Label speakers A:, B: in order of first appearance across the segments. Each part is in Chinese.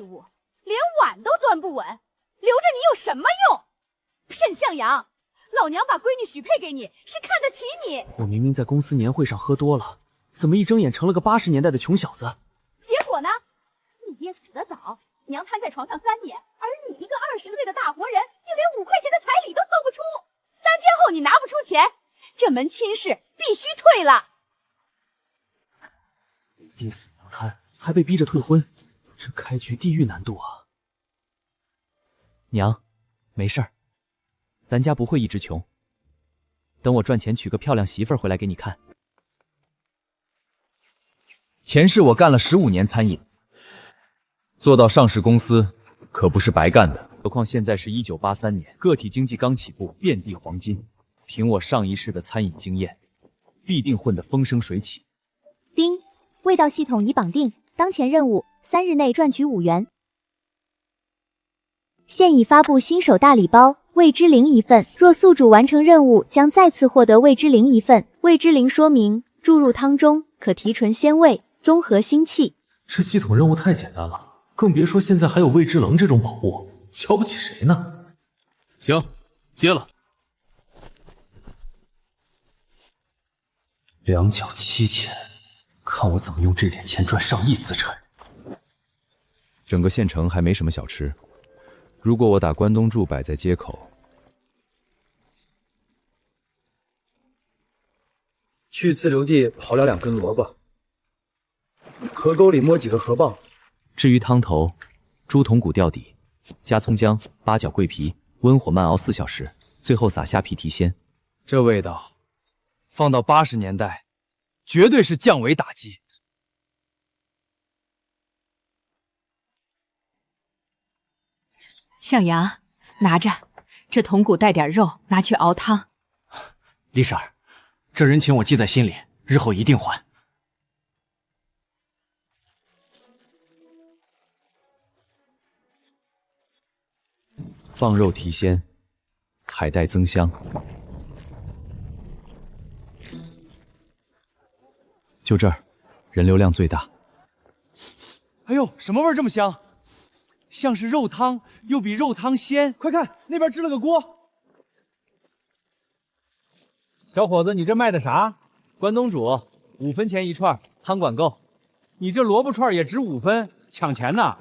A: 物，连碗都端不稳，留着你有什么用？沈向阳，老娘把闺女许配给你，是看得起你。
B: 我明明在公司年会上喝多了，怎么一睁眼成了个80年代的穷小子？
A: 结果呢？你爹死得早，娘瘫在床上3年，而你一个20岁的大活人，竟连5块钱的彩礼都凑不出。3天後你拿不出錢，這門親事必須退了。
B: 爹死娘胎，還被逼着退婚，這開局地獄難度啊！娘，沒事兒，咱家不會一直窮。等我賺錢娶個漂亮媳婦兒回來給你看。
C: 前世我幹了15年餐飲，做到上市公司可不是白幹的。
B: 何況現在是1983年，個體經濟剛起步，遍地黃金。憑我上一世的餐飲經驗，必定混得風生水起。
D: 丁，味道系統已綁定，當前任務3日內賺取5元。現已發布新手大禮包，味之靈1份，若宿主完成任務，將再次獲得味之靈1份。味之靈說明：注入湯中，可提純鮮味，中和心氣。
E: 這系統任務太簡單了，更別說現在還有味之靈這種寶物，瞧不起誰呢？行，接了。2角7錢，看我怎麼用這點錢賺上億資產。
C: 整個縣城還沒什麼小吃，如果我打關東煮擺在街口，
F: 去自留地刨了2根蘿蔔，河溝裡摸幾個河蚌。
B: 至於湯頭，豬筒骨吊底，加蔥薑、八角、桂皮，溫火慢熬4小時，最後撒蝦皮提鮮。
G: 這味道放到80年代，絕對是降維打擊。
H: 向陽，拿着，這筒骨帶點肉，拿去熬湯。
E: 李嬸兒，這人情我記在心裡，日後一定還。
B: 放肉提鮮，海帶增香。就這兒，人流量最大。
G: 哎呦，什麼味兒這麼香？像是肉湯，又比肉湯鮮。快看，那邊支了個鍋。
I: 小伙子，你這賣的啥？
G: 關東煮，5分錢一串，湯管夠。
I: 你這蘿蔔串也值5分，搶錢呢？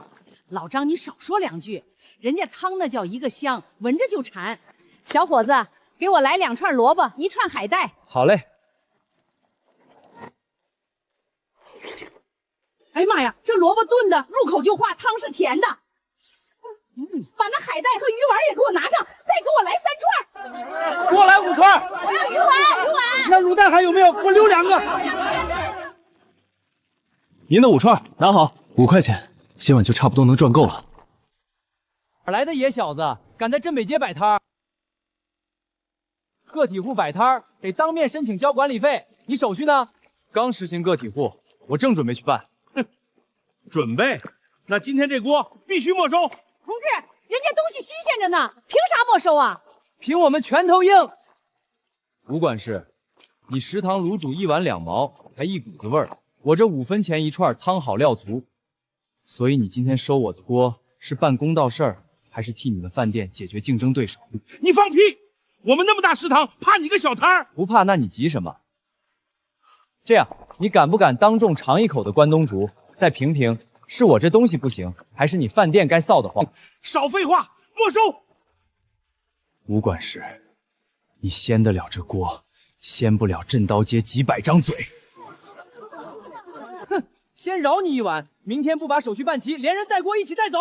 H: 老張，你少說2句，人家湯那叫一個香，聞着就饞。小伙子，給我來2串蘿蔔，1串海帶。
I: 好嘞。
H: 哎呀媽呀，這蘿蔔燉的入口就化，湯是甜的。把那海帶和魚丸也給我拿上，再給我來3串。
I: 給我來5串。
H: 我要魚丸。
I: 那滷蛋還有沒有？給我留2個。
E: 您的5串拿好，5塊錢，今晚就差不多能賺夠了。
G: 哪來的野小子，敢在鎮北街擺攤？個體戶擺攤得當面申請交管理費，你手續呢？剛實行個體戶，我正準備去辦。
J: 哼，準備？那今天這鍋必須沒收。
H: 同志，人家東西新鮮着呢，憑啥沒收啊？
G: 憑我們拳頭硬。吳管事，你食堂滷煮1碗2毛，還一股子味兒。我這5分錢一串，湯好料足。所以你今天收我的鍋，是辦公道事兒，還是替你們飯店解決競爭對手？
J: 你放屁！我們那麼大食堂，怕你個小攤兒？
G: 不怕，那你急什麼？這樣，你敢不敢當眾嘗一口的關東煮，再評評是我這東西不行，還是你飯店該臊得慌？
J: 少廢話，沒收！
G: 吳管事，你掀得了這鍋，掀不了鎮刀街幾百張嘴。哼，先饒你一碗，明天不把手續辦齊，連人帶鍋一起帶走。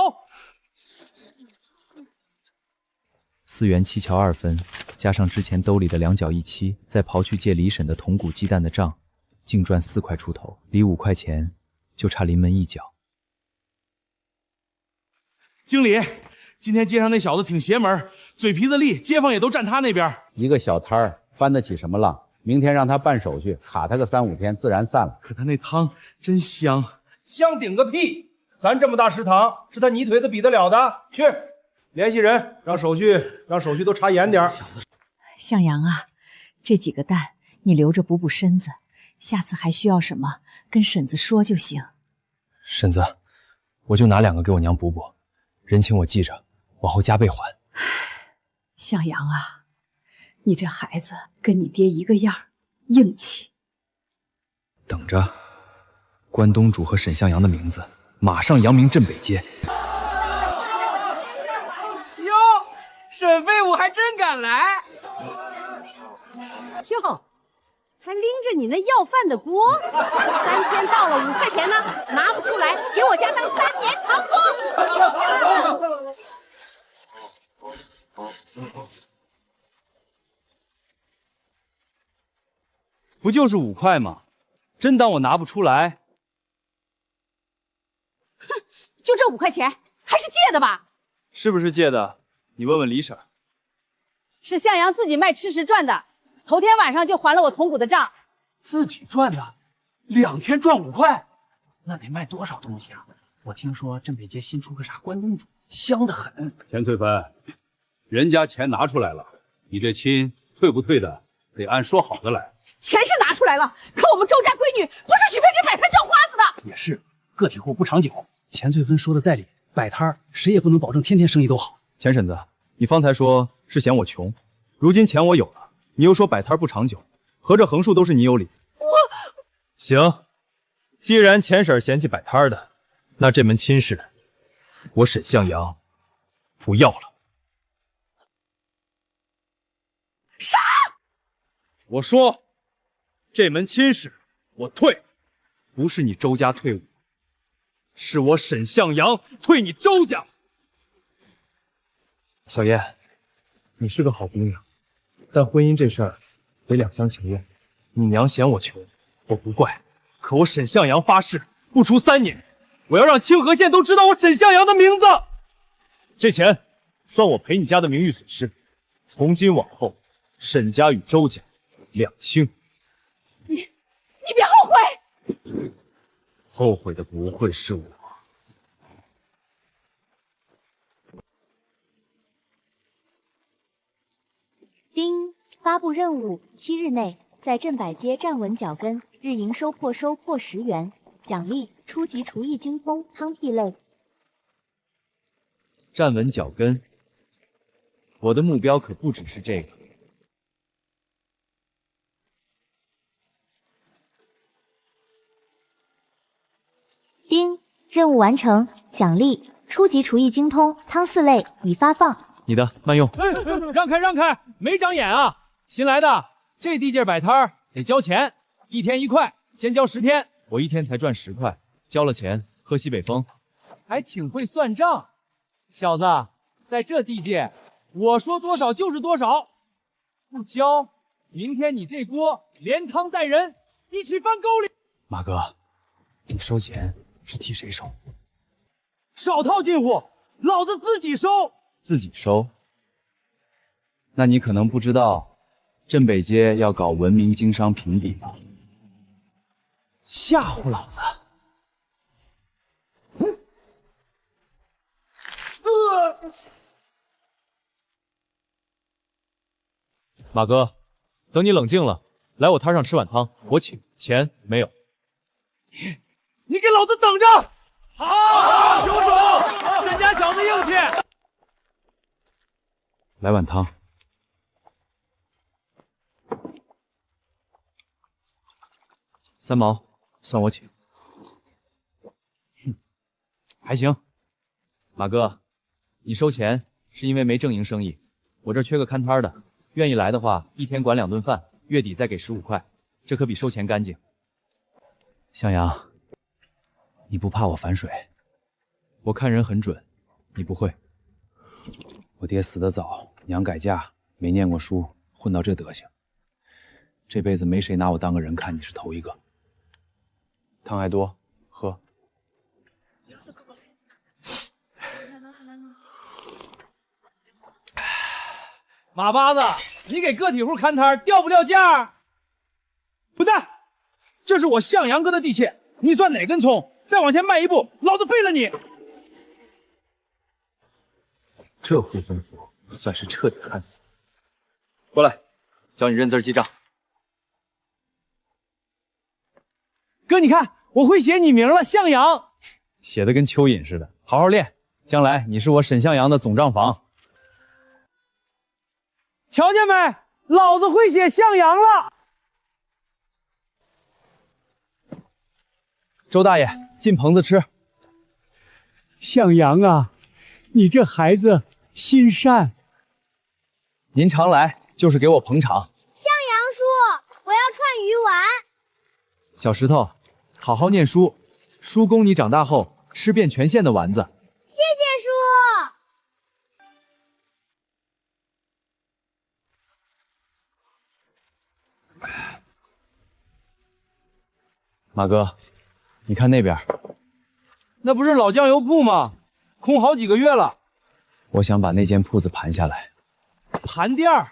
B: 4元7橋2分，加上之前兜裡的2角1七，再刨去借李嬸的筒骨雞蛋的賬，淨賺4塊出頭，離5塊錢就差臨門一腳。
J: 經理，今天街上那小子挺邪門，嘴皮子利，街坊也都站他那邊。
K: 一個小攤兒翻得起什麼浪？明天讓他辦手續，卡他個3、5天，自然散了。
J: 可他那湯真香，
L: 香頂個屁！咱這麼大食堂，是他泥腿子比得了的？去，聯繫人，讓手續都查嚴點。
H: 向陽啊，這幾個蛋你留着補補身子，下次還需要什麼跟嬸子說就行。
E: 嬸子，
B: 我就拿2個給我娘補補，人情我記着，往後加倍還。
H: 向陽啊，你这孩子跟你爹一個樣，硬氣。
B: 等着，关東煮和沈向陽的名字馬上揚名鎮北街。
M: 喲，沈廢物還真敢來！
H: 喲，還拎着你那要飯的鍋，3天到了5塊錢呢，拿不出來，給我加上3年長工。
G: 不就是5塊嗎？真當我拿不出來？
A: 哼，就這5塊錢，還是借的吧？
G: 是不是借的？你問問李嬸。
H: 是向陽自己賣吃食賺的，頭天晚上就還了我同股的賬。
F: 自己賺的，2天賺5塊，那得賣多少東西啊？我聽說鎮北街新出個啥關東煮，香得很。
K: 錢翠芬，人家錢拿出來了，你這親退不退的，得按說好的來。
A: 錢是拿出來了，可我們周家閨女不是許配给摆摊叫花子的。
F: 也是，個體戶不長久。錢翠芬說的在理，擺攤誰也不能保證天天生意都好。
G: 錢婶子，你方才說是嫌我窮，如今錢我有了，你又說擺攤不長久，合着橫豎都是你有理。行，既然錢婶嫌棄擺攤的，那這門親事我沈向陽不要了。
A: 啥？
G: 我說這門親事我退，不是你周家退我，是我沈向陽退你周家。
E: 小燕，你是个好姑娘，但婚姻这事儿得2厢情願。
G: 你娘嫌我窮，我不怪，可我沈向陽發誓，不出3年，我要讓清河縣都知道我沈向陽的名字。這錢算我賠你家的名譽損失，從今往後，沈家與周家兩清。
A: 你別後悔！
G: 後悔的不會是我。
D: 丁，發布任務：7日內在鎮百街站穩腳跟，日營收破10元，獎勵初級廚藝精通湯屉類。
G: 站穩腳跟，我的目標可不只是這個。
D: 丁，任務完成，獎勵初級廚藝精通湯4類已發放。
G: 你的慢用。讓開讓開，沒長眼啊！新來的，這地界擺攤得交錢，1天1塊，先交10天。我1天才賺10塊，交了錢喝西北風，還挺會算賬。小子，在這地界，我說多少就是多少，不交，明天你這鍋連湯帶人一起翻溝裡。
B: 馬哥，你收錢是替誰收？
G: 少套近乎，老子自己收。自己收？那你可能不知道，鎮北街要搞文明經商評比吧？
F: 嚇唬老子！
G: 馬哥，等你冷靜了，來我攤上吃碗湯，我請，錢沒有。你給老子等着！好，有種！沈家小子硬氣！
B: 來碗湯。3毛，算我請。還行。馬哥，你收錢是因為沒正營生意，我這缺個看攤的，願意來的話，1天管2頓飯，月底再給15塊，這可比收錢乾淨。向陽，你不怕我反水？我看人很準，你不會。我爹死得早，娘改嫁，沒念過書，混到這德行，這輩子沒誰拿我當個人看，你是頭一個。湯還多，喝。
G: 馬八子，你給個體戶看攤掉不掉價？不帶，這是我向陽哥的地契，你算哪根蔥？再往前邁一步，老子廢了你！
E: 這回吩咐算是徹底看死。
G: 過來，教你認字記賬。哥，你看我會寫你名了，向陽。寫的跟蚯蚓似的。好好练，将来你是我沈向陽的總賬房。
I: 瞧见没？老子會寫向陽了。
G: 周大爺，進棚子吃。
N: 向陽啊，你这孩子心善。
G: 您常来就是給我捧場。
O: 向陽叔，我要串魚丸。
G: 小石頭，好好念書，叔供你長大後吃遍全縣的丸子。
O: 謝謝叔。
G: 馬哥，你看那邊，
I: 那不是老醬油鋪嗎？空好幾個月了。
G: 我想把那間鋪子盤下來。
I: 盤店兒，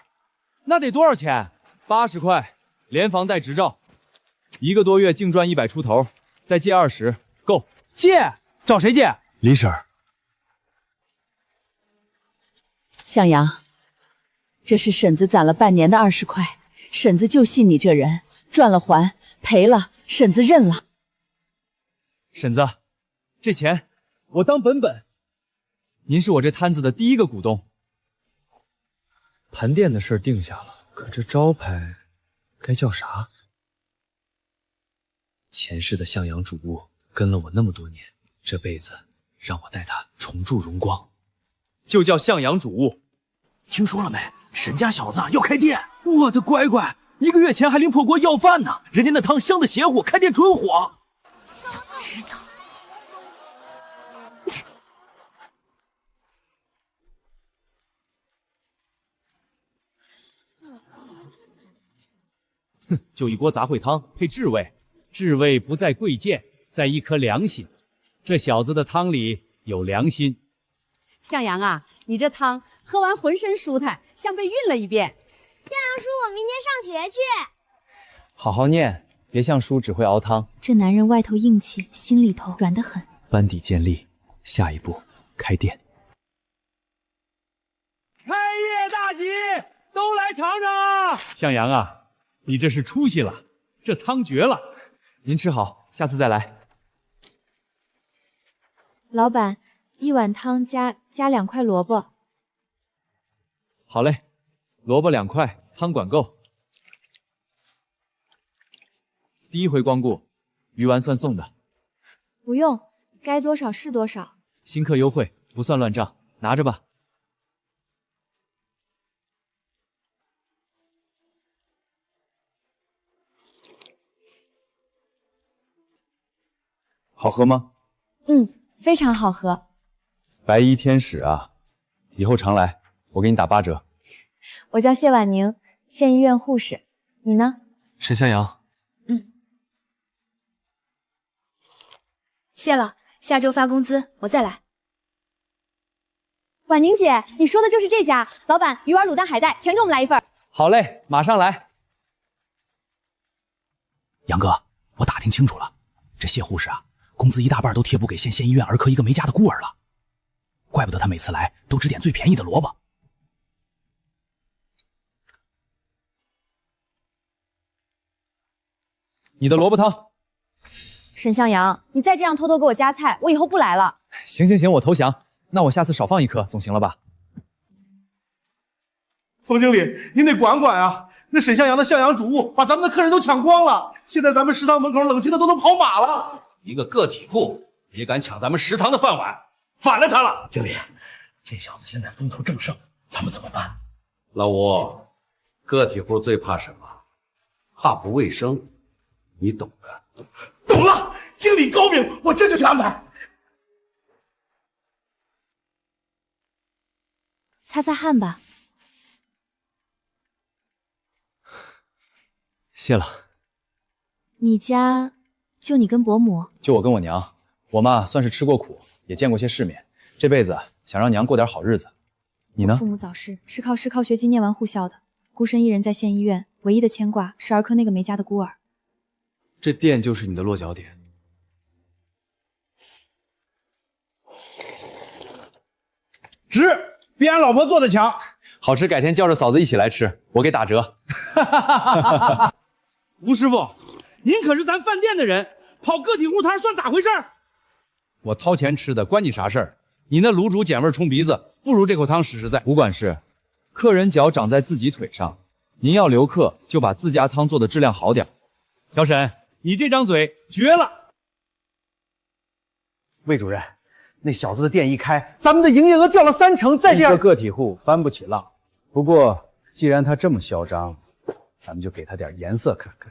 I: 那得多少錢
G: ？80塊，連房帶執照，1個多月淨賺100出頭，再借20，夠。
I: 借？找誰借？
G: 李嬸兒。
P: 向陽，這是嬸子攢了半年的20塊，嬸子就信你這人，賺了還，賠了嬸子認了。
G: 嬸子，這錢我當本本。您是我這攤子的第1個股東。盤店的事定下了，可這招牌該叫啥？前世的向陽主物跟了我那麼多年，這輩子讓我帶他重築榮光，就叫向陽主物。
F: 聽說了沒？沈家小子要開店！我的乖乖，1個月前還領破鍋要飯呢，人家那湯香的邪乎，開店準火。
O: 早知道。
G: 就一鍋雜燴湯配至味，至味不在貴賤，在一顆良心。這小子的湯裡有良心。
H: 向陽啊，你這湯喝完渾身舒坦，像被運了一遍。
O: 向陽叔，我明天上學去。
G: 好好念，別像叔只會熬湯。
D: 這男人外頭硬氣，心裡頭軟得很。
B: 班底建立，下一步開店。
I: 開業大吉，都來嘗嘗。
G: 向陽啊，你這是出息了，這湯絕了。您吃好，下次再來。
D: 老闆，1碗湯加2塊蘿蔔。
G: 好嘞，蘿蔔2塊，湯管夠。第一回光顧，魚丸算送的。
D: 不用，該多少是多少。
G: 新客優惠，不算亂賬，拿着吧。好喝嗎？
D: 非常好喝。
G: 白衣天使啊，以後常來，我給你打8折。
D: 我叫謝婉寧，縣醫院護士。你呢？
B: 沈向陽。
D: 謝了，下周發工資我再來。婉寧姐，你說的就是這家。老闆，魚丸、滷蛋、海帶全給我們來1份。
G: 好嘞，馬上來。
F: 楊哥，我打聽清楚了，這謝護士啊，工資1大半都貼補給縣醫院兒科一個沒家的孤兒了，怪不得他每次來都只點最便宜的蘿蔔。
G: 你的蘿蔔湯。
D: 沈向陽，你再這樣偷偷給我加菜，我以後不來了。
G: 行，我投降。那我下次少放1顆總行了吧？
L: 冯經理，您得管管啊！那沈向陽的向陽主物把咱們的客人都搶光了，現在咱們食堂門口冷清的都能跑馬了。
F: 一個個體戶也敢搶咱們食堂的飯碗，反了他了！
L: 經理，這小子現在風頭正盛，咱們怎麼辦？
Q: 老吳，個體戶最怕什麼？怕不衛生，你懂的。
L: 懂了，經理高明，我這就去安排。
D: 擦擦汗吧。
B: 謝了。
D: 你家就你跟伯母？
G: 就我跟我娘，我媽算是吃過苦，也見過些世面，這輩子想讓娘過點好日子。你呢？
D: 父母早逝，是靠學籍念完護校的，孤身一人在縣醫院，唯一的牽掛是兒科那個沒家的孤兒。
B: 這店就是你的落腳點。
J: 值，比俺老婆做的強。
G: 好吃，改天叫着嫂子一起來吃，我給打折。
J: 吳師傅，您可是咱飯店的人，跑個體戶攤算咋回事？
G: 我掏錢吃的，關你啥事兒？你那滷煮鹼味衝鼻子，不如這口湯實實在。
B: 吳管事，客人腳長在自己腿上，您要留客就把自家湯做的質量好點。
I: 小沈，你這張嘴絕了！
L: 魏主任，那小子的店一開，咱们的營業額掉了30%，再這樣，
K: 一個個體戶翻不起浪。不過，既然他這麼囂張，咱們就給他點顏色看看。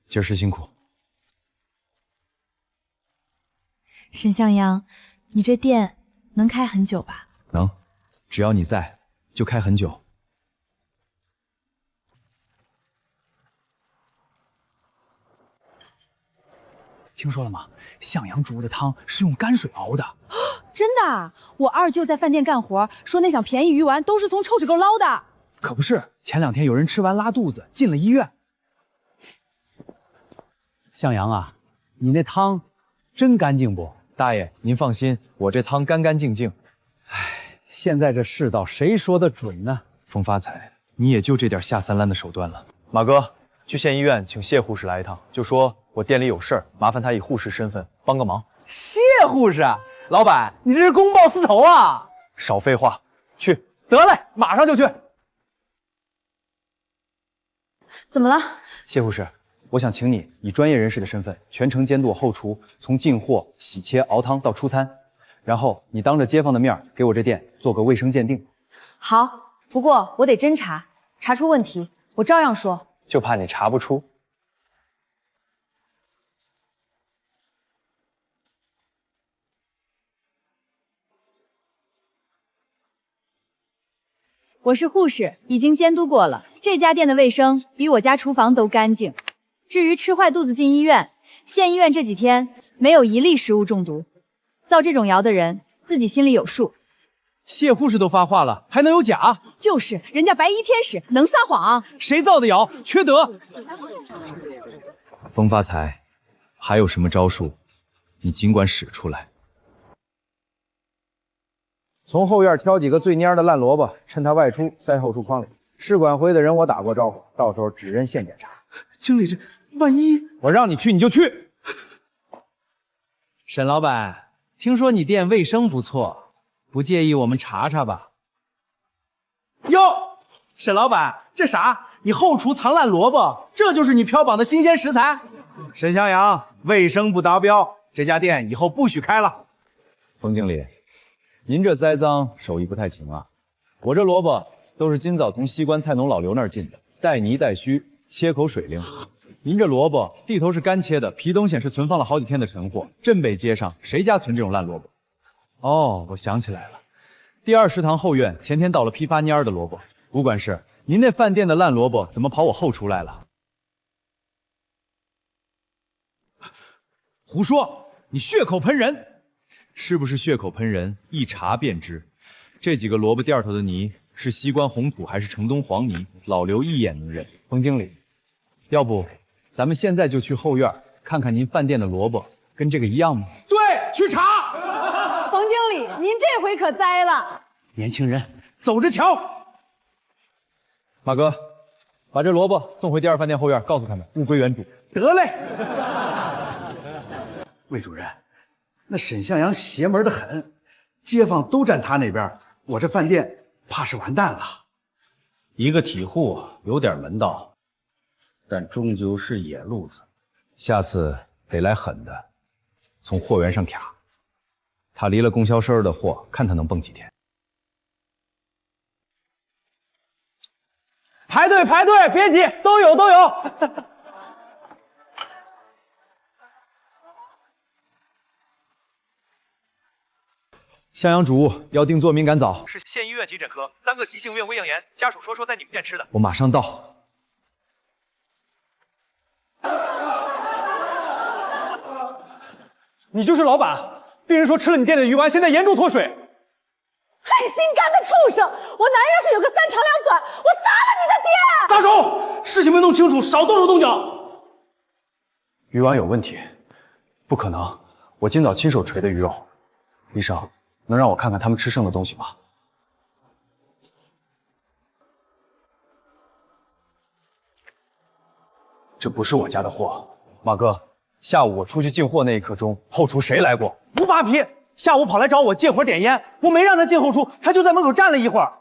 B: 今兒是辛苦。
D: 沈向陽，你這店能開很久吧？
B: 能，只要你在，就開很久。
F: 聽說了嗎？向陽煮的湯是用泔水熬的。
P: 真的啊？我二舅在飯店幹活，說那小便宜魚丸都是從臭水溝撈的。
F: 可不是，前2天有人吃完拉肚子，進了醫院。
N: 向陽啊，你那湯真乾淨不？
B: 大爺，您放心，我這湯乾乾淨淨。
N: 唉，現在這世道誰說得準呢？
B: 風發財，你也就這點下三濫的手段了。馬哥，去縣醫院請謝護士來一趟，就說我店裡有事兒，麻煩他以護士身份幫個忙。
M: 謝護士，老板，你這是公報私仇啊！
B: 少廢話，去。
M: 得嘞，馬上就去。
P: 怎麼了？
B: 謝護士，我想請你以專業人士的身份全程監督後廚，從進貨、洗切、熬湯到出餐，然後你當着街坊的面給我這店做個衛生鑑定。
P: 好，不過我得偵查，查出問題我照樣說。
B: 就怕你查不出。
P: 我是護士，已經監督過了，這家店的衛生比我家廚房都乾淨。至於吃壞肚子進醫院，縣醫院這幾天沒有一例食物中毒。造這種謠的人自己心裡有數。
I: 謝護士都發話了，還能有假？
P: 就是人家白衣天使能撒謊？
I: 誰造的謠？缺德！
B: 風發財，還有什麼招數，你儘管使出來。
K: 從後院挑幾個最蔫的爛蘿蔔，趁他外出塞後櫥筐裡。市管回的人我打過招呼，到時候只认现檢查。
J: 經理，這萬一
I: 我讓你去你就去。沈老闆，聽說你店衛生不錯，不介意我們查查吧？喲，沈老闆，這啥？你後廚藏爛蘿蔔，這就是你標榜的新鮮食材？
L: 沈向陽，衛生不達標，這家店以後不許開了。
B: 馮經理，您這栽贓手藝不太行啊！我這蘿蔔都是今早從西關菜農老劉那兒進的，帶泥帶鬚，切口水靈。您這蘿蔔地頭是乾切的，皮東顯示存放了好幾天的陳貨。鎮北街上誰家存這種爛蘿蔔？哦，我想起来了，第2食堂後院前天到了批發蔫的蘿蔔。吳管事，您那飯店的爛蘿蔔怎麼跑我後廚來了？
I: 胡說！你血口噴人！
B: 是不是血口噴人？一查便知。這幾個蘿蔔墊頭的泥是西關紅土還是城東黃泥？老劉一眼能認。馮經理，要不咱們現在就去後院看看您飯店的蘿蔔跟這個一樣嗎？
I: 對，去查。
H: 馮經理，您這回可栽了。
L: 年輕人，走着瞧。
B: 馬哥，把這蘿蔔送回第2飯店後院，告訴他們物歸原主。
L: 得嘞。魏主任，那沈向陽邪門的很，街坊都站他那邊，我這飯店怕是完蛋了。
Q: 一個體戶有點門道，但終究是野路子。
B: 下次得來狠的，從貨源上卡。他離了供銷社的貨，看他能蹦幾天。
I: 排隊排隊，別急，都有都有。
B: 向陽主務要定做敏感枣，
R: 是县医院急診科，3個急性院胃样炎，家屬說在你們店吃的。
B: 我馬上到。
I: 你就是老板，病人说吃了你店里的魚丸，現在嚴重脫水。
H: 黑心肝的畜生！我男人要是有個3長2短，我砸了你的店！
J: 撒手！事情沒弄清楚，少動手動腳。
B: 魚丸有問題，不可能，我今早親手錘的魚肉。醫生，能讓我看看他們吃剩的東西嗎？這不是我家的貨，馬哥，
K: 下午我出去进貨那一刻钟，后厨谁来过？
I: 吴八皮下午跑来找我借火点烟，我没让他进后厨，他就在门口站了一会儿。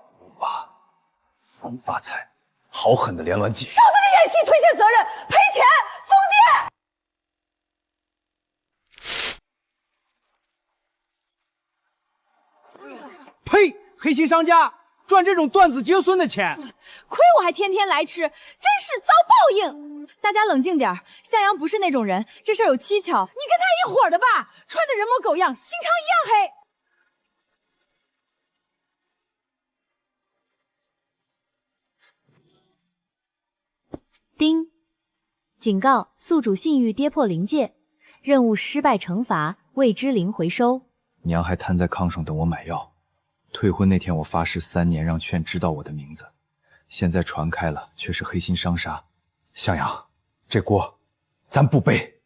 K: 冯发财，好狠的连环计！
A: 少在这演戏，推卸责任，赔钱！
I: 疯爹！呸！黑心商家赚这种断子绝孙的钱，
P: 亏我还天天来吃，真是遭报应！大家冷静点儿，向阳不是那种人，这事儿有蹊跷。
A: 你跟他一伙的吧？穿的人模狗样，心肠一样黑。
D: 丁，警告：宿主信誉跌破临界，任務失敗惩罚未知零回收。
B: 娘还瘫在炕上等我买药。退婚那天，我发誓3年让劝知道我的名字，现在传开了，却是黑心商杀。
K: 向阳，这锅咱不背。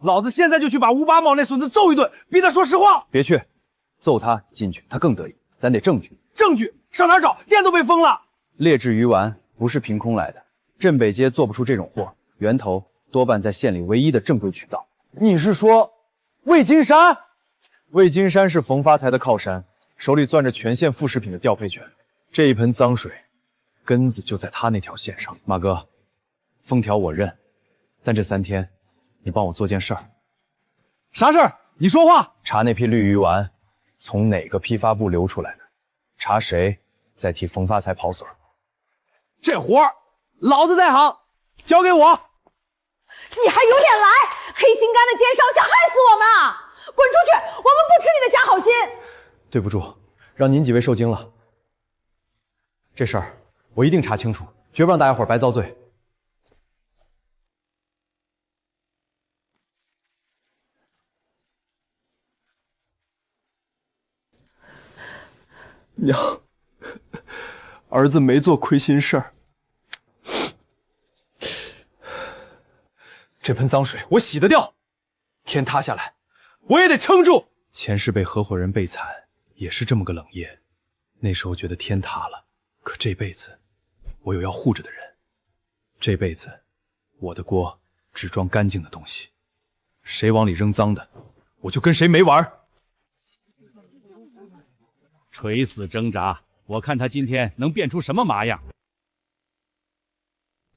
I: 老子现在就去把吴八毛那孙子揍一顿，逼他说实话。
B: 别去，揍他进去，他更得意。咱得证据。
I: 证据上哪儿找？店都被封了。
B: 劣质鱼丸不是凭空来的，镇北街做不出这种货，源头多半在县里唯一的正规渠道。
K: 你是说魏金山？魏金山是冯发财的靠山，手里攥着全县副食品的调配权。这一盆脏水，根子就在他那条线上。马哥，封条我认，但这3天你帮我做件事儿。
I: 啥事儿？你说话。
K: 查那批绿鱼丸从哪个批发部流出来的，查谁在替冯发财跑腿。
I: 这活儿老子在行，交给我。
A: 你还有脸来？黑心肝的奸商想害死我们！滚出去！我们不吃你的假好心。
K: 对不住，让您几位受惊了。这事儿我一定查清楚，绝不让大家伙白遭罪。
S: 娘，儿子没做亏心事儿。
K: 这盆脏水我洗得掉，天塌下来我也得撑住。
B: 前世被合伙人背惨，也是这么个冷夜。那时候觉得天塌了，可这辈子我有要護着的人。这輩子我的鍋只裝乾淨的東西，誰往裡扔髒的，我就跟誰沒玩。
F: 垂死掙扎，我看他今天能變出什麼麻樣。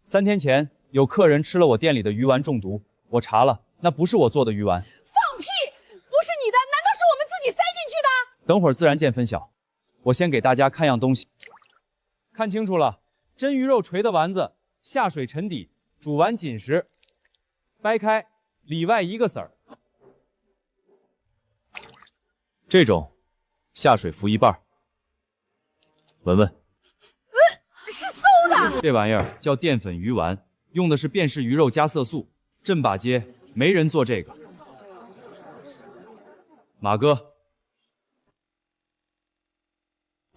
G: 3天前有客人吃了我店裡的魚丸中毒，我查了，那不是我做的魚丸。
A: 放屁！不是你的，難道是我們自己塞進去的？
G: 等會兒自然見分曉。我先給大家看樣東西，看清楚了，真魚肉錘的丸子，下水沉底，煮完緊實，掰開，裡外一個籽兒。
B: 這種下水浮一半，聞聞。
A: 是餿的。
G: 這玩意兒叫澱粉魚丸，用的是便氏魚肉加色素。鎮把街沒人做這個。馬哥，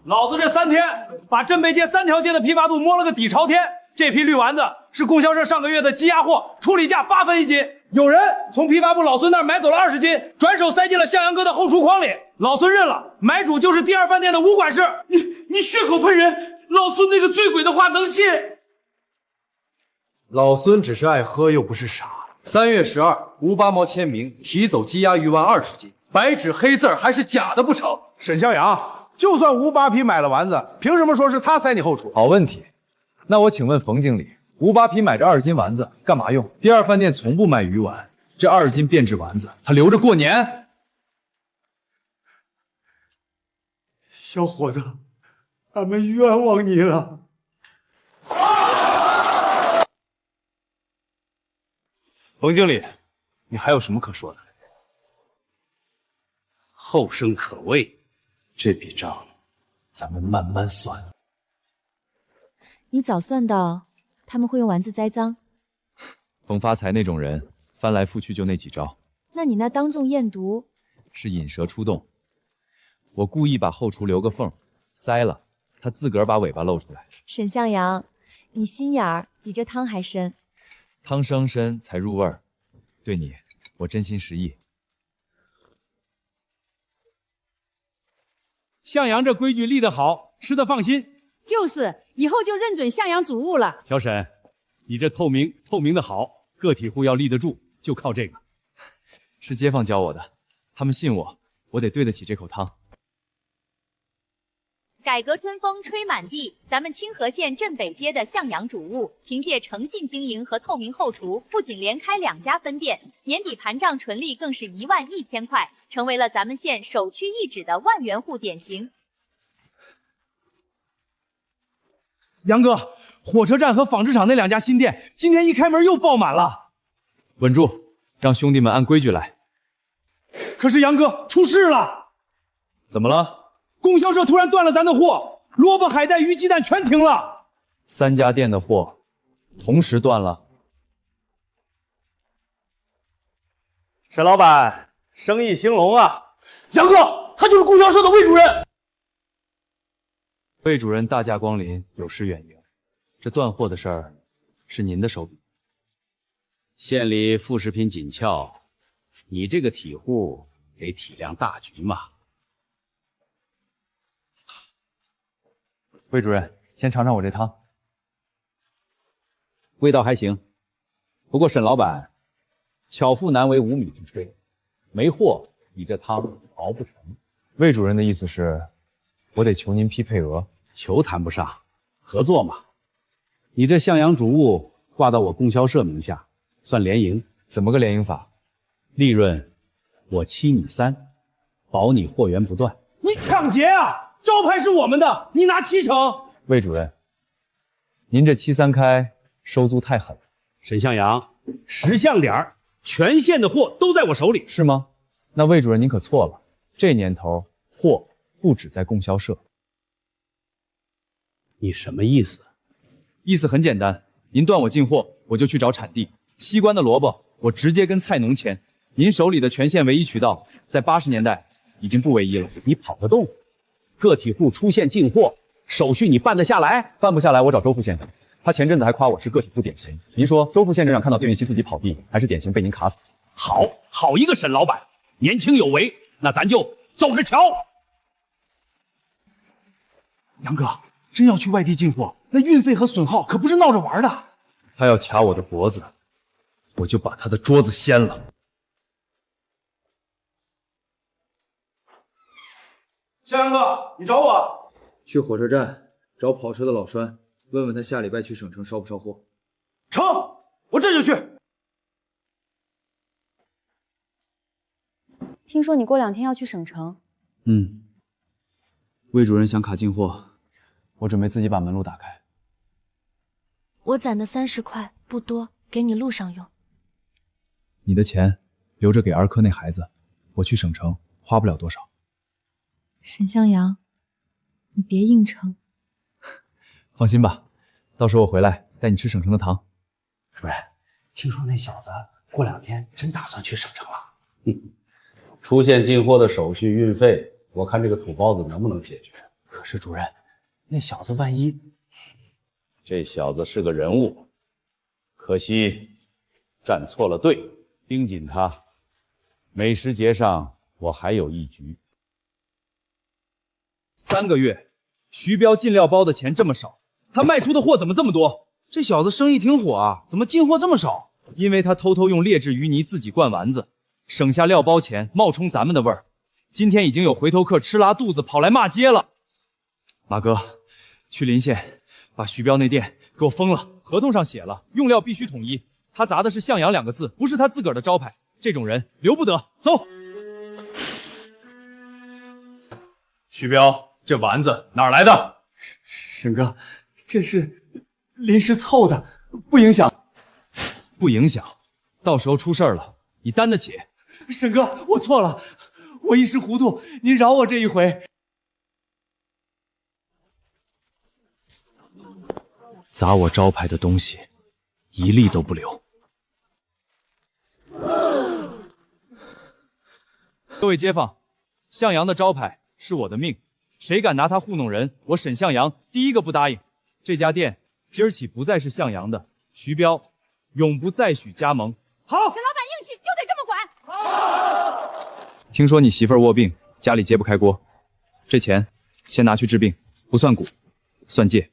I: 老子這3天把鎮北街3條街的批發度摸了個底朝天。這批綠丸子是供銷社上個月的積壓貨，處理價8分1斤。有人從批發部老孫那兒買走了20斤，轉手塞進了向陽哥的後廚筐裡。老孫認了，買主就是第2飯店的吳管事。你血口噴人，老孫那個醉鬼的話能信？
C: 老孫只是愛喝，又不是傻。3月12，吳八毛簽名提走積壓魚丸20斤，白紙黑字還是假的不成？
L: 沈向陽，就算吳八皮買了丸子，憑什麼說是他塞你後廚？
B: 好問題。那我請問馮經理，吳八皮買這20斤丸子幹嘛用？第2飯店從不賣魚丸，這20斤變質丸子他留着過年。
N: 小伙子，俺們冤枉你了。
B: 馮經理，你還有什麼可說的？
Q: 後生可畏，
B: 這筆賬咱們慢慢算。
D: 你早算到他們會用丸子栽贓。
B: 馮發財那種人，翻來覆去就那幾招。
D: 那你那當眾驗毒
G: 是引蛇出洞，我故意把後廚留個縫，塞了，他自個兒把尾巴露出來。
D: 沈向陽，你心眼兒比這湯還深。
G: 湯生深才入味兒，對你，我真心實意。
R: 向陽這規矩立得好，吃得放心。
H: 就是，以後就認準向陽主務了。
R: 小沈，你這透明的好，
G: 個體戶要立得住，就靠這個。是街坊教我的，他們信我，我得對得起這口湯。
P: 改革春風吹滿地，咱们清河县镇北街的向陽主物，憑借誠信經營和透明後廚，不僅連開2家分店，年底盤賬純利更是11000塊，成為了咱們縣首屈一指的萬元戶典型。
J: 楊哥，火車站和紡織廠那2家新店今天一開門又爆滿了。
G: 穩住，讓兄弟們按規矩來。
J: 可是楊哥，出事了！
G: 怎麼了？
J: 供銷社突然斷了咱的貨，蘿蔔、海帶、魚、雞蛋全停了。
G: 3家店的貨同時斷了。
I: 沈老板，生意興隆啊！
J: 楊哥，他就是供銷社的魏主任。
G: 魏主任大驾光臨，有失遠迎。這斷貨的事兒是您的手筆。
Q: 縣裡副食品緊俏，你這個體戶得體諒大局嘛。
B: 魏主任，先尝尝我這湯，
Q: 味道還行。不過沈老板，巧婦難為無米之炊，沒貨你這湯熬不成。
B: 魏主任的意思是，我得求您批配額。
Q: 求談不上，合作嘛。你這向陽主物掛到我供銷社名下，算聯營。
B: 怎麼個聯營法？
Q: 利潤我7你3，保你貨源不斷。
J: 你搶劫啊！招牌是我們的，你拿70%。
B: 魏主任，您這7、3開收租太狠了。
Q: 沈向陽，识相點兒，全縣的貨都在我手裡，
B: 是嗎？那魏主任您可錯了，這年頭貨不止在供銷社。
Q: 你什麼意思？
G: 意思很簡單，您斷我進貨，我就去找產地。西關的蘿蔔，我直接跟菜農簽。您手裡的全縣唯一渠道，在80年代已經不唯一了。
Q: 你跑個洞！個體戶出縣進貨，手續你辦得下來？
B: 辦不下來，我找周副縣長。他前陣子還誇我是個體戶典型。您說周副縣長看到店員妻自己跑地，還是典型被您卡死？
Q: 好一個沈老板，年輕有為。那咱就走着瞧。
J: 楊哥，真要去外地進貨，那運費和損耗可不是鬧着玩的。
G: 他要卡我的脖子，我就把他的桌子掀了。
L: 向陽哥，你找我？
B: 去火車站找跑車的老栓，問問他下禮拜去省城捎不捎貨。
L: 成，我這就去。
P: 聽說你過2天要去省城。
B: 魏主任想卡進貨，我準備自己把門路打開。
O: 我攢的30塊不多，給你路上用。
B: 你的錢留着給兒科那孩子，我去省城花不了多少。
P: 沈向陽，你別硬撐。
B: 放心吧，到時候我回來帶你吃省城的糖。
Q: 主任，聽說那小子過2天真打算去省城了。出縣進貨的手續運費，我看這個土包子能不能解決。
I: 可是主任，那小子萬一……
Q: 這小子是個人物，可惜站錯了隊，盯緊他。美食節上我還有一局。
G: 3個月，徐彪進料包的錢這麼少，他賣出的貨怎麼這麼多？
J: 這小子生意挺火啊，怎麼進貨這麼少？
G: 因為他偷偷用劣質魚泥自己灌丸子，省下料包錢，冒充咱們的味兒。今天已經有回頭客吃拉肚子跑來罵街了。馬哥，去臨縣把徐彪那店給我封了，合同上寫了用料必須統一，他砸的是向陽2個字，不是他自個兒的招牌，這種人留不得。走。徐彪，這丸子哪兒來的？
N: 沈哥，這是臨時湊的，不影響。
G: 不影響，到時候出事兒了，你擔得起。
N: 沈哥，我錯了，我一时糊塗，您饒我這一回。
B: 砸我招牌的東西，一粒都不留。
G: 各位街坊，向陽的招牌是我的命，誰敢拿它糊弄人，我沈向陽第一個不答應。這家店今兒起不再是向陽的，徐彪永不再許加盟。
A: 好，沈老板硬氣就得這麼管。
B: 聽說你媳婦兒臥病，家裡揭不開鍋，這錢先拿去治病，不算股，算借。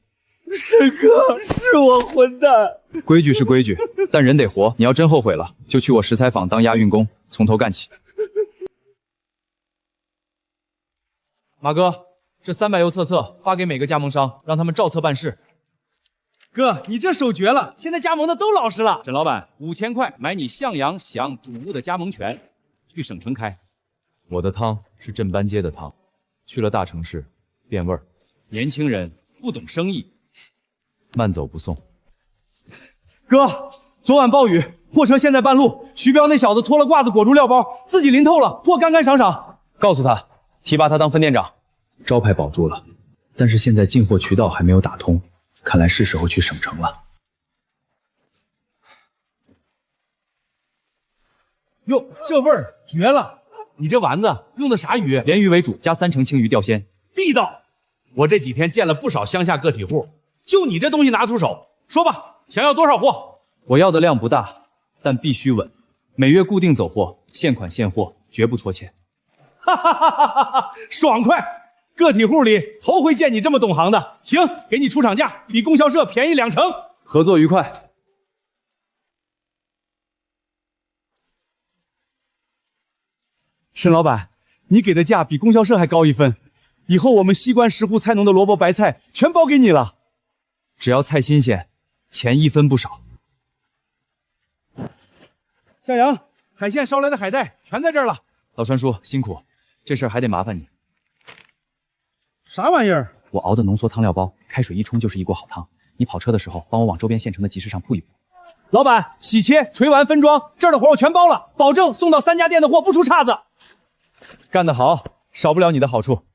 N: 沈哥，是我混蛋。
B: 规矩是规矩，但人得活。你要真后悔了，就去我石材坊当押运工，从头干起。马哥，这300油册册发给每个加盟商，让他们照册办事。
I: 哥，你这手绝了，现在加盟的都老实了。
G: 沈老板，5000块买你向阳祥主物的加盟权，去省城开。
B: 我的汤是镇班街的汤，去了大城市变味儿。
G: 年轻人不懂生意，
B: 慢走不送。
I: 哥，昨晚暴雨，货车现在半路，徐彪那小子脱了褂子裹住料包，自己淋透了，货干干爽爽。
B: 告诉他，提拔他当分店长。招牌保住了，但是现在进货渠道还没有打通，看来是时候去省城了。
I: 哟，這味兒絕了！你這丸子用的啥魚？
B: 鯰魚為主，加3成青魚釣鮮，
J: 地道。我這幾天見了不少鄉下個體戶，就你這東西拿出手，說吧，想要多少貨？
B: 我要的量不大，但必須穩，每月固定走貨，現款現貨，絕不拖欠。
J: 哈哈哈哈哈！爽快！個體戶裡頭回見你這麼懂行的。行，給你出廠價，比供銷社便宜2成。
B: 合作愉快。
I: 沈老板，你給的價比供銷社還高1分，以後我們西關10戶菜農的蘿蔔白菜全包給你了。
B: 只要菜新鮮，錢1分不少。
I: 向陽，海鮮捎來的海帶全在這兒了。
B: 老川叔辛苦，這事兒還得麻煩你。
I: 啥玩意兒？
B: 我熬的濃縮湯料包，開水一沖就是一鍋好湯。你跑車的時候，幫我往周邊縣城的集市上鋪一鋪。
I: 老板，洗切、捶完、分裝，這兒的活我全包了，保證送到3家店的貨不出岔子。
B: 幹得好，少不了你的好處。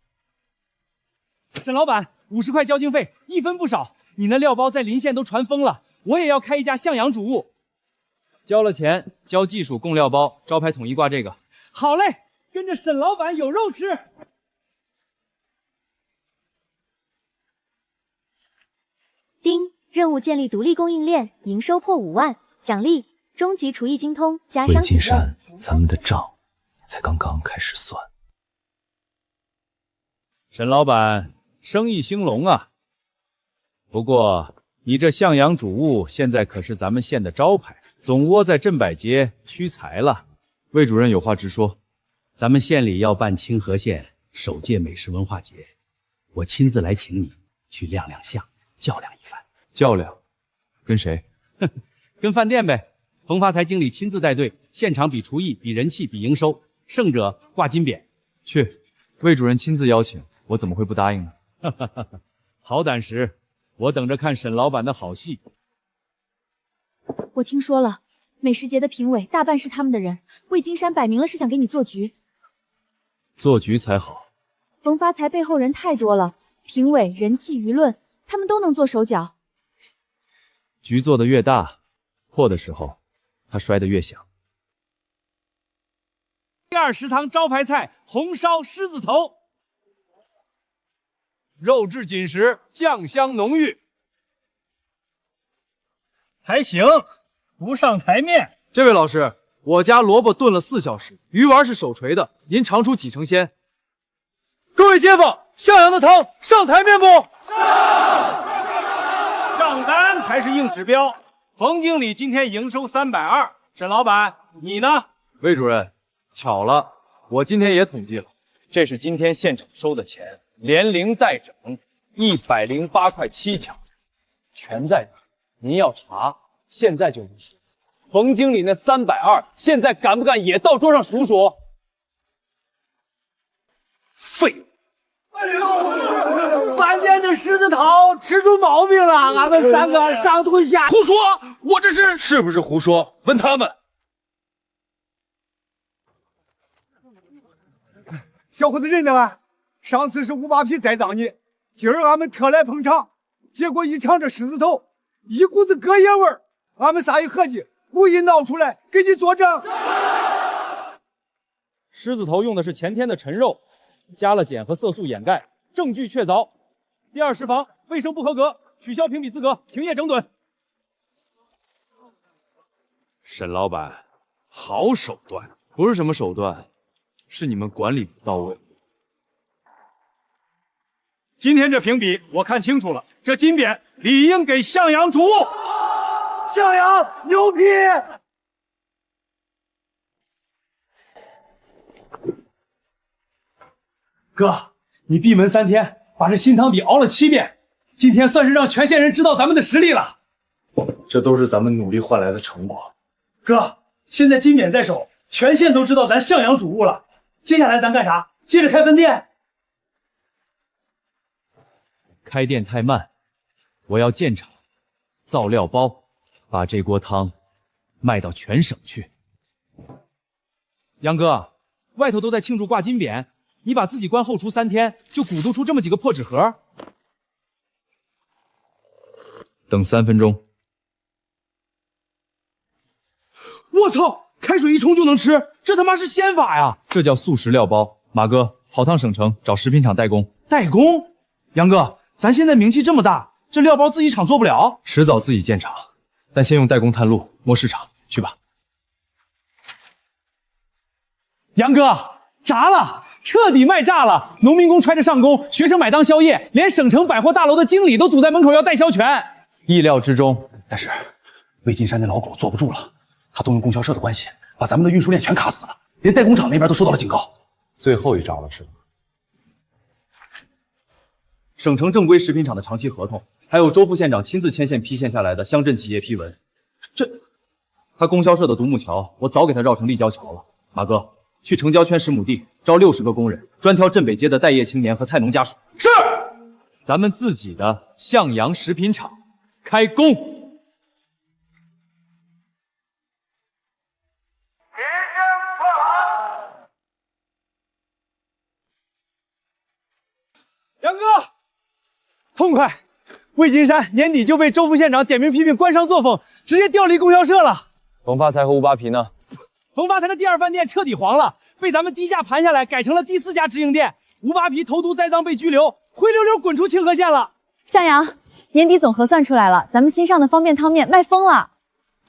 I: 沈老板，50塊交經費，1分不少。你那料包在臨縣都傳瘋了，我也要開一家向陽主物。
B: 交了錢，交技術供料包，招牌統一掛這個。
I: 好嘞，跟着沈老板有肉吃。
D: 丁，任務建立獨立供應鏈，營收破5萬，獎勵終極廚藝精通加商品。魏金山，
F: 咱們的賬才剛剛開始算。
Q: 沈老板，生意興隆啊！不過你這向陽主物現在可是咱們縣的招牌，總窩在鎮百街屈才了。
B: 魏主任有話直說，
T: 咱們縣裡要辦清河縣首屆美食文化節，我親自來請你去亮亮相，較量一番。
B: 較量？跟誰？
T: 跟飯店唄。馮發財經理親自帶隊，現場比廚藝，比人氣，比營收，勝者掛金匾。
B: 去，魏主任親自邀請，我怎麼會不答應呢？
Q: 好膽識，我等着看沈老板的好戲。
P: 我聽說了，美食節的評委大半是他們的人，魏金山擺明了是想給你做局。
B: 做局才好。
P: 馮發財背後人太多了，評委、人氣、輿論，他們都能做手腳。
B: 局做得越大，破的時候，他摔得越響。
I: 第二食堂招牌菜紅燒獅子頭，肉質緊實，醬香濃郁，
N: 還行，不上台面。
C: 這位老師，我家蘿蔔燉了4小時，魚丸是手捶的，您嘗出幾成鮮？各位街坊，向陽的湯上台面不？
I: 上！賬單才是硬指標。馮經理今天營收320，沈老闆你呢？
C: 魏主任，巧了，我今天也統計了，這是今天現場收的錢，連零帶整，108塊7角，全在這兒。您要查，現在就能數。馮經理那320，現在敢不敢也到桌上數數？廢物！哎呦，
N: 飯店的獅子頭吃出毛病了，俺們3個上吐下。
J: 胡說！我這是不是胡說？問他們。
N: 小伙子認得吧？上次是5扒皮栽臧你，今兒俺們特來捧場，結果一嘗這獅子頭，一股子隔夜味兒。俺們仨一合計，故意鬧出來給你作證。
G: 獅子頭用的是前天的陳肉，加了鹼和色素掩蓋，證據確鑿。第二食房衛生不合格，取消評比資格，停業整頓。
Q: 沈老板，好手段！
B: 不是什麼手段，是你們管理不到位。
I: 今天這評比我看清楚了，
J: 这金匾理應給向陽主務。
I: 向陽牛批！哥，你闭門3天，把这新汤底熬了7遍，今天算是讓全县人知道咱們的實力了。
K: 這都是咱們努力換來的成果。
I: 哥，現在金匾在手，全縣都知道咱向陽主務了。接下來咱幹啥？接着開分店？
B: 開店太慢，我要建廠，造料包，把這鍋湯賣到全省去。
G: 楊哥，外頭都在慶祝掛金匾，你把自己關後廚3天，就鼓動出這麼幾個破紙盒？
B: 等3分鐘。
I: 我操！開水一沖就能吃，這他媽是仙法呀！
B: 這叫速食料包。馬哥，跑趟省城找食品廠代工。
I: 代工？楊哥，咱現在名氣這麼大，這料包自己廠做不了，
B: 遲早自己建廠，但先用代工探路，摸市場，去吧。
I: 杨哥，炸了，徹底賣炸了！農民工揣着上工，學生買當宵夜，連省城百貨大樓的經理都堵在門口要代銷權。
B: 意料之中，
T: 但是魏金山那老狗坐不住了，他動用供銷社的關係，把咱們的運輸鏈全卡死了，連代工廠那邊都收到了警告。
K: 最後一招了是吧？
C: 省城正規食品廠的長期合同，還有周副縣長親自牽線批線下來的鄉鎮企業批文。他供銷社的獨木橋，我早給他繞成立交橋了。馬哥，去城郊圈10畝地招60個工人，專挑鎮北街的待業青年和菜農家屬。
I: 是，
B: 咱們自己的向陽食品廠開工。
I: 杨哥，痛快！魏金山年底就被周副县長點名批評官商作風，直接調離供銷社了。
C: 馮發財和吳扒皮呢？
I: 馮發財的第2飯店徹底黃了，被咱們低價盤下來，改成了第4家直營店。吳扒皮投毒栽贓被拘留，灰溜溜滾出清河縣了。
P: 向陽，年底總核算出來了，咱們新上的方便湯麵賣瘋了。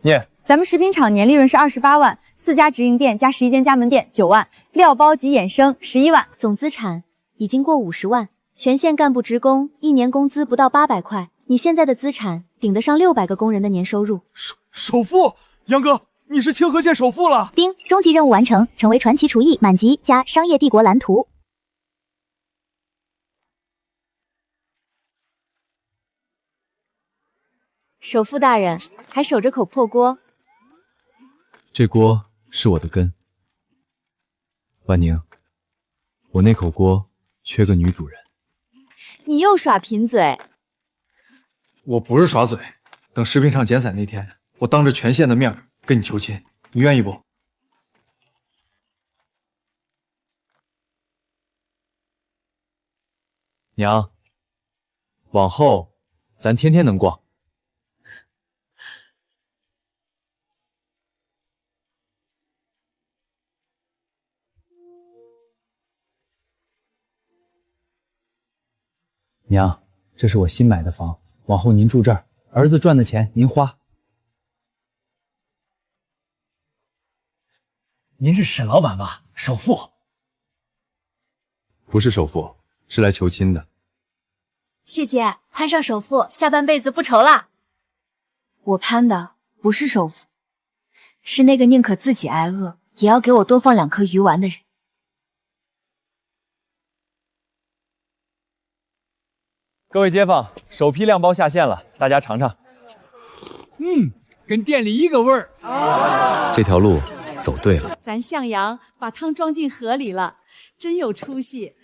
C: 念，
P: 咱們食品廠年利潤是28萬，4家直營店加11間加盟店9萬，料包及衍生11萬，
D: 總資產已經過50萬。全縣幹部職工1年工資不到800塊，你現在的資產頂得上600個工人的年收入。
I: 首富，楊哥，你是清河縣首富了！
D: 丁，終極任務完成，成為傳奇廚藝滿級加商業帝國藍圖。
P: 首富大人還守着口破鍋，
B: 這鍋是我的根。萬寧，我那口鍋缺個女主人。
P: 你又耍貧嘴！
K: 我不是耍嘴，等食品廠減散那天，我當着全縣的面跟你求親，你願意不？
B: 娘，往後咱天天能逛。娘，这是我新買的房，往後您住這兒，兒子賺的錢您花。
T: 您是沈老闆吧？首富？
K: 不是首富，是來求親的。
O: 謝姐，攀上首富，下半輩子不愁了。
P: 我攀的不是首富，是那個寧可自己挨餓，也要給我多放2顆魚丸的人。
B: 各位街坊，首批料包下線了，大家嘗嘗。
M: 跟店裡一個味兒。
B: 這條路走對了。
H: 咱向陽把湯裝進河裡了，真有出息。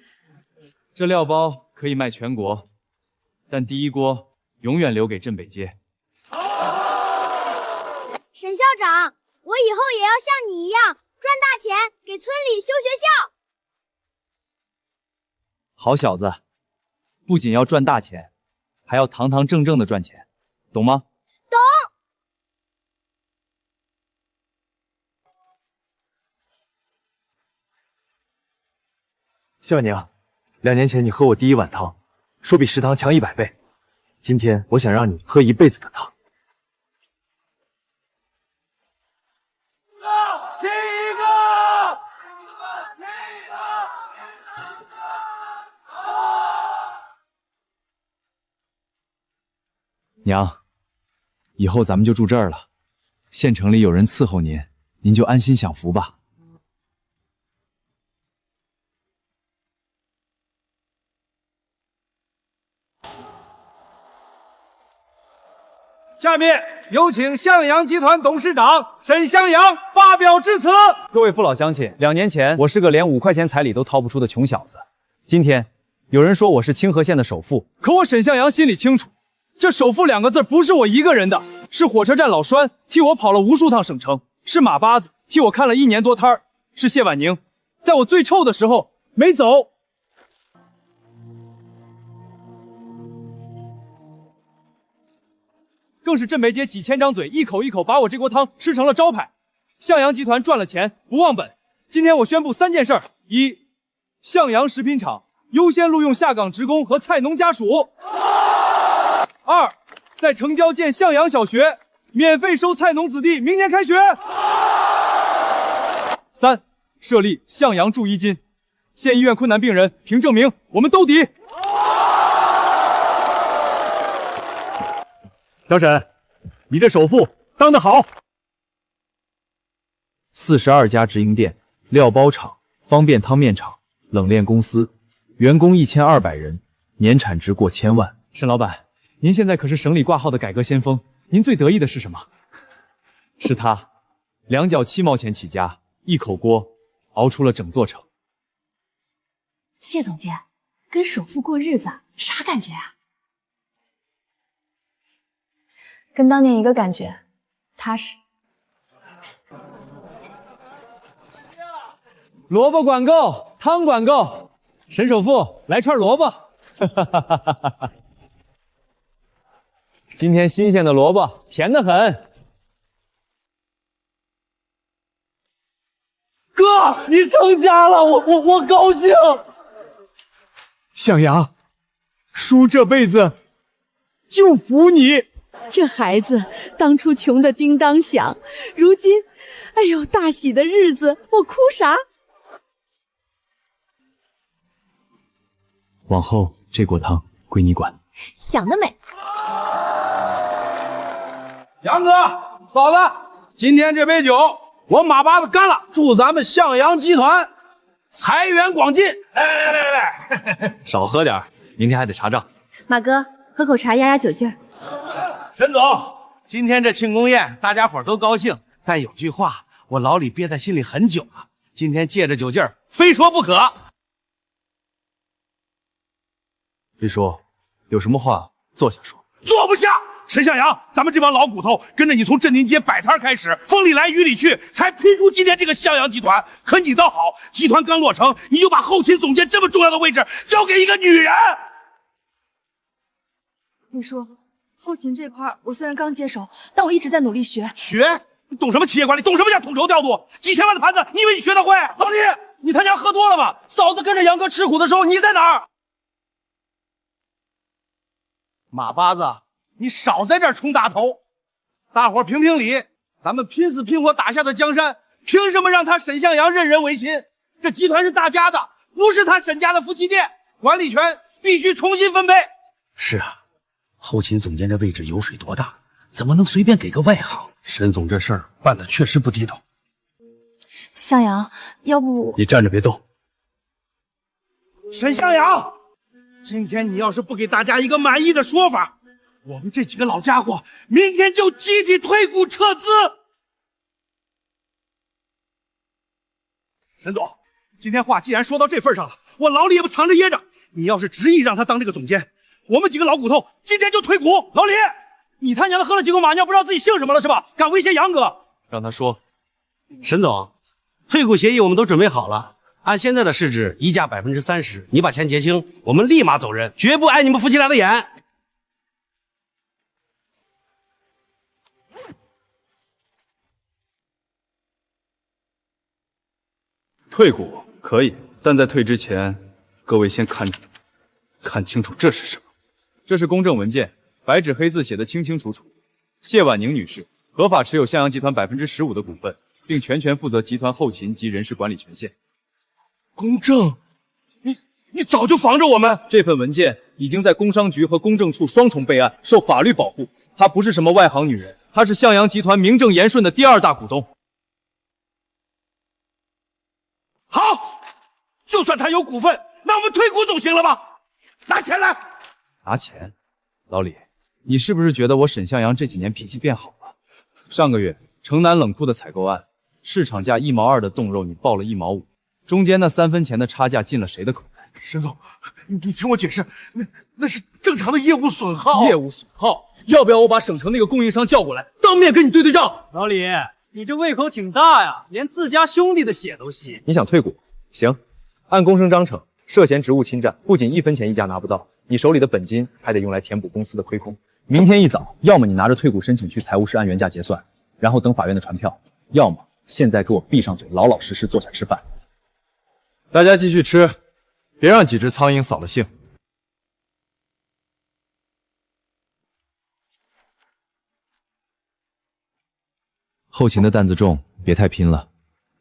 B: 這料包可以賣全國，但第一鍋永遠留給鎮北街。
U: 沈校長，我以後也要像你一樣賺大錢，給村裡修學校。
B: 好小子，不僅要賺大錢，還要堂堂正正的賺錢，懂嗎？
U: 懂。
K: 孝娘，2年前你喝我第1碗湯，說比食堂強100倍。今天我想讓你喝一輩子的湯。
I: 親一個！
B: 娘，以后咱们就住这儿了。县城里有人伺候您，您就安心享福吧。
L: 下面有请向阳集团董事长沈向阳发表致辞。
C: 各位父老乡亲，2年前我是个连5块钱彩礼都掏不出的穷小子，今天有人说我是清河县的首富，
G: 可我沈向阳心里清楚，这首富2个字不是我一个人的，是火车站老栓替我跑了无数趟省城，是马八子替我看了1年多摊儿，是谢婉宁在我最臭的时候没走。更是镇梅街几千张嘴，一口一口把我这锅汤吃成了招牌。向阳集团赚了錢不忘本。今天我宣布3件事：一，向陽食品廠優先錄用下崗職工和菜農家屬；二，在城郊建向陽小學，免費收菜農子弟，明年開學；三，設立向陽助醫金，縣醫院困難病人憑證明我們兜底。
J: 小沈，你這首富當得好。
B: 42家直營店、料包廠、方便湯麵廠、冷鏈公司，員工1200人，年產值過1000萬。
G: 沈老板，您現在可是省裡掛號的改革先鋒，您最得意的是什麼？是他，2角7毛錢起家，一口鍋熬出了整座城。
A: 謝總監，跟首富過日子啥感覺啊？
P: 跟當年一個感覺，踏實。
G: 蘿蔔管夠，湯管夠，沈首富來串蘿蔔。今天新鮮的蘿蔔，甜得很。
I: 哥，你成家了，我高興。
N: 向陽，叔這輩子就服你。
H: 這孩子當初窮得叮當響，如今，哎呦，大喜的日子，我哭啥？
B: 往後這鍋湯歸你管。
D: 想得美！
L: 楊哥、嫂子，今天這杯酒我馬八子幹了，祝咱們向陽集團財源廣進。來，
G: 少喝點，明天還得查賬。
P: 馬哥，喝口茶壓壓酒勁兒。
I: 沈總，今天這慶功宴，大家伙都高興，但有句話我老李憋在心裡很久了，今天借着酒勁兒，非說不可。
B: 李叔，有什麼話坐下說。
J: 坐不下。沈向陽，咱們這幫老骨頭跟着你從鎮寧街擺攤開始，風裡來雨裡去，才拼出今天這個向陽集團。可你倒好，集團剛落成，你就把後勤總監這麼重要的位置交給一個女人。
A: 李叔，後勤這塊我雖然剛接手，但我一直在努力學。
J: 學？你懂什麼企業管理？懂什麼叫統籌調度？幾千萬的盤子，你以為你學得會？
I: 老李，你他娘喝多了吧？嫂子跟着楊哥吃苦的時候，你在哪兒？
L: 馬八子，你少在這兒充大頭。大伙評評理，咱們拼死拼活打下的江山，憑什麼讓他沈向陽任人唯親？這集團是大家的，不是他沈家的夫妻店，管理權必須重新分配。
T: 是啊，後勤總監這位置油水多大，怎麼能隨便給個外行？沈總這事兒辦得確實不地道。
A: 向陽，要不
T: 你站着別動。
J: 沈向陽，今天你要是不給大家一個滿意的說法，我們這幾個老家伙明天就集體退股撤資。沈總，今天話既然說到這份上了，我老李也不藏着掖着。你要是執意讓他當這個總監，我們幾個老骨頭今天就退股。
I: 老李，你他娘的喝了幾口馬尿，不知道自己姓什麼了是吧？敢威脅楊哥？
G: 讓他說。
E: 沈總，退股協議我們都準備好了，按現在的市值溢價30%，你把錢結清，我們立馬走人，絕不礙你們夫妻倆的眼。
G: 退股可以，但在退之前，各位先看清楚這是什麼。這是公證文件，白紙黑字寫得清清楚楚。謝婉寧女士合法持有向陽集團15%的股份，並全權負責集團後勤及人事管理權限。
J: 公證？你早就防着我們。
G: 這份文件已經在工商局和公證處雙重備案，受法律保護。
C: 她不是什么外行女人，她是向阳集团名正言顺的第2大股东。
J: 好，就算她有股份，那我们退股总行了吧？拿钱来！
G: 拿钱？老李，你是不是觉得我沈向阳这几年脾气变好了？上个月城南冷库的采购案，市场价1毛2的冻肉你报了1毛5，中间那3分钱的差价进了谁的口袋？
J: 沈总，你听我解释，那是正常的业务损耗。
C: 业务损耗？要不要我把省城那个供应商叫过来，当面跟你对账？
I: 老李，你这胃口挺大呀，连自家兄弟的血都吸。
K: 你想退股？行，按公声章程，涉嫌职务侵占，不仅1分钱一家拿不到，你手里的本金还得用来填补公司的亏空。
B: 明天一早，要么你拿着退股申请去财务室按原價結算，然後等法院的傳票；要麼現在給我閉上嘴，老老實實坐下吃飯。
C: 大家繼續吃，別讓幾隻蒼蠅掃了興。
B: 後勤的擔子重，別太拼了。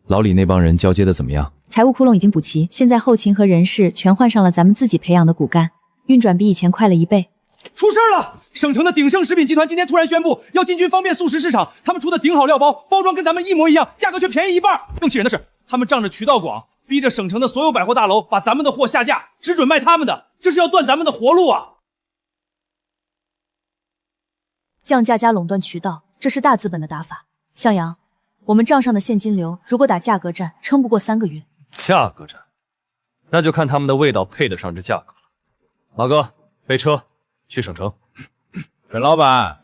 B: 老李那幫人交接的怎麼樣？
P: 財務窟窿已經補齊，現在後勤和人事全換上了咱們自己培養的骨幹，運轉比以前快了1倍。
C: 出事了！省城的鼎盛食品集團今天突然宣布要進軍方便速食市場，他們出的頂好料包包裝跟咱們一模一樣，價格卻便宜1半。更氣人的是，他們仗着渠道廣，逼着省城的所有百貨大樓把咱們的貨下架，只准賣他們的，這是要斷咱們的活路啊！
O: 降價加壟斷渠道，這是大資本的打法。向陽，我們賬上的現金流如果打價格戰，撐不過3個月。
C: 價格戰，那就看他們的味道配得上這價格了。馬哥，備車去省城。
Q: 沈老闆，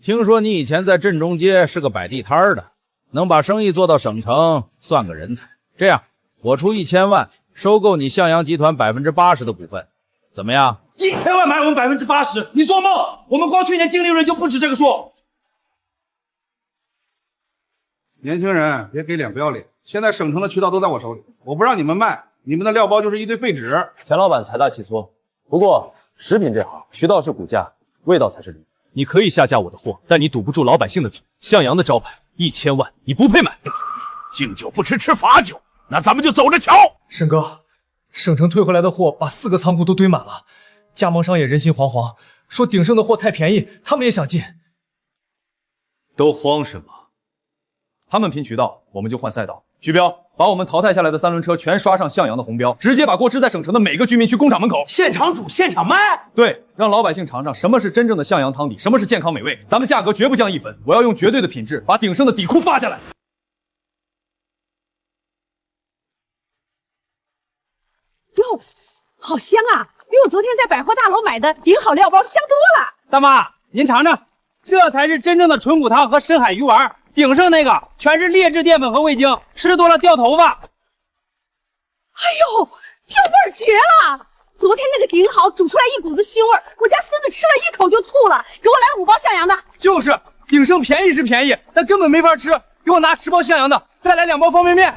Q: 聽說你以前在鎮中街是個擺地攤的，能把生意做到省城，算個人才。這樣，我出1000萬收購你向陽集團80%的股份，怎麼樣
I: ？1000萬買我們80%？你做夢！我們光去年淨利潤就不止這個數。
L: 年輕人別給臉不要臉，現在省城的渠道都在我手裡，我不讓你們賣，你們的料包就是一堆廢紙。
C: 錢老闆財大氣粗，不過食品這行渠道是骨架，味道才是靈。你可以下架我的貨，但你堵不住老百姓的嘴。向陽的招牌1000萬，你不配買。
J: 敬酒不吃吃罰酒，那咱們就走着瞧。
K: 沈哥，省城退回來的貨把4個倉庫都堆滿了，加盟商也人心惶惶，說鼎盛的貨太便宜，他們也想進。
C: 都慌什麼？他們拼渠道，我們就換賽道。徐彪，把我們淘汰下來的3輪車全刷上向陽的紅標，直接把鍋支在省城的每個居民區工廠門口，
I: 現場煮現場賣。
C: 對，讓老百姓嘗嘗什麼是真正的向陽湯底，什麼是健康美味。咱們價格絕不降1分，我要用絕對的品質把鼎盛的底褲扒下來。
H: 喲，好香啊，比我昨天在百貨大樓買的頂好料包香多了。
I: 大媽，您嘗嘗，這才是真正的純骨湯和深海魚丸。鼎盛那個全是劣質澱粉和味精，吃多了掉頭髮。
H: 哎呦，這味兒絕了！昨天那個頂好煮出來一股子腥味兒，我家孫子吃了一口就吐了。給我來5包向陽的。
I: 就是，鼎盛便宜是便宜，但根本沒法吃。給我拿10包向陽的，再來2包方便麵。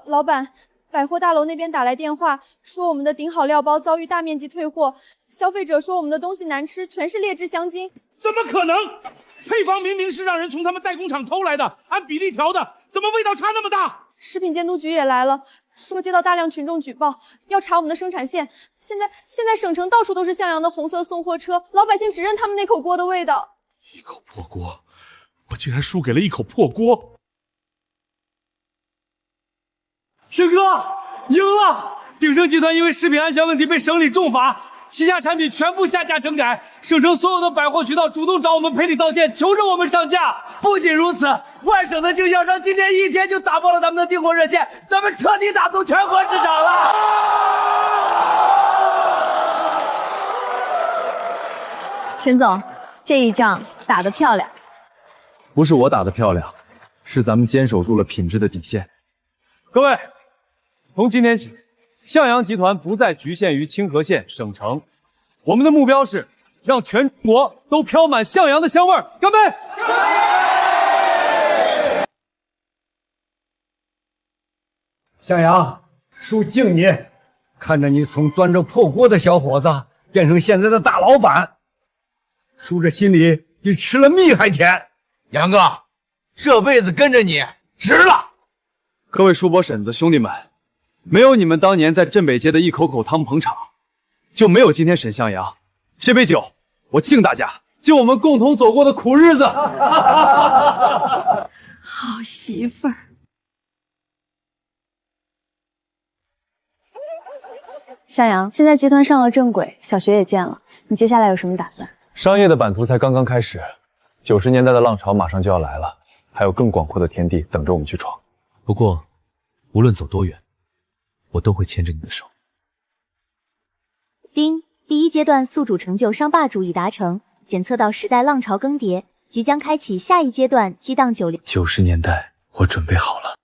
O: 老闆，百貨大樓那邊打來電話，說我們的頂好料包遭遇大面積退貨，消費者說我們的東西難吃，全是劣質香精。
J: 怎麼可能？配方明明是讓人從他們代工廠偷來的，按比例調的，怎麼味道差那麼大？
O: 食品監督局也來了，說接到大量群眾舉報，要查我們的生產線。現在省城到處都是向陽的紅色送貨車，老百姓只認他們那口鍋的味道。
J: 一口破鍋，我竟然輸給了一口破鍋。
I: 沈哥，贏了！鼎盛集團因為食品安全問題被省裡重罰，旗下產品全部下架整改，省城所有的百貨渠道主動找我們賠禮道歉，求着我們上架。
E: 不僅如此，外省的經銷商今天1天就打爆了咱們的訂貨熱線，咱們徹底打通全國市場了。
P: 沈總，這一仗打得漂亮。
K: 不是我打得漂亮，是咱們堅守住了品質的底線。
C: 各位，從今天起，向陽集團不再局限於清河縣、省城，我們的目標是讓全國都飄滿向陽的香味兒。乾杯！
N: 向陽，叔敬你，看着你從端着破鍋的小伙子變成現在的大老闆，叔這心裡比吃了蜜還甜。
J: 楊哥，這輩子跟着你值了。
C: 各位叔伯嬸子兄弟們，沒有你們當年在鎮北街的一口口湯捧場，就沒有今天沈向陽。
K: 这杯酒我敬大家，敬我们共同走过的苦日子。
O: 好媳妇儿。向阳，现在集团上了正轨，小学也建了，你接下来有什么打算？
K: 商业的版图才刚刚開始，90年代的浪潮馬上就要來了，還有更廣闊的天地等着我們去闖。
F: 不過，無論走多遠，我都會牽着你的手。
D: 丁，第一階段宿主成就商霸主已達成，檢測到時代浪潮更迭，即將開啟下一階段激盪90。
K: 90年代，我準備好了。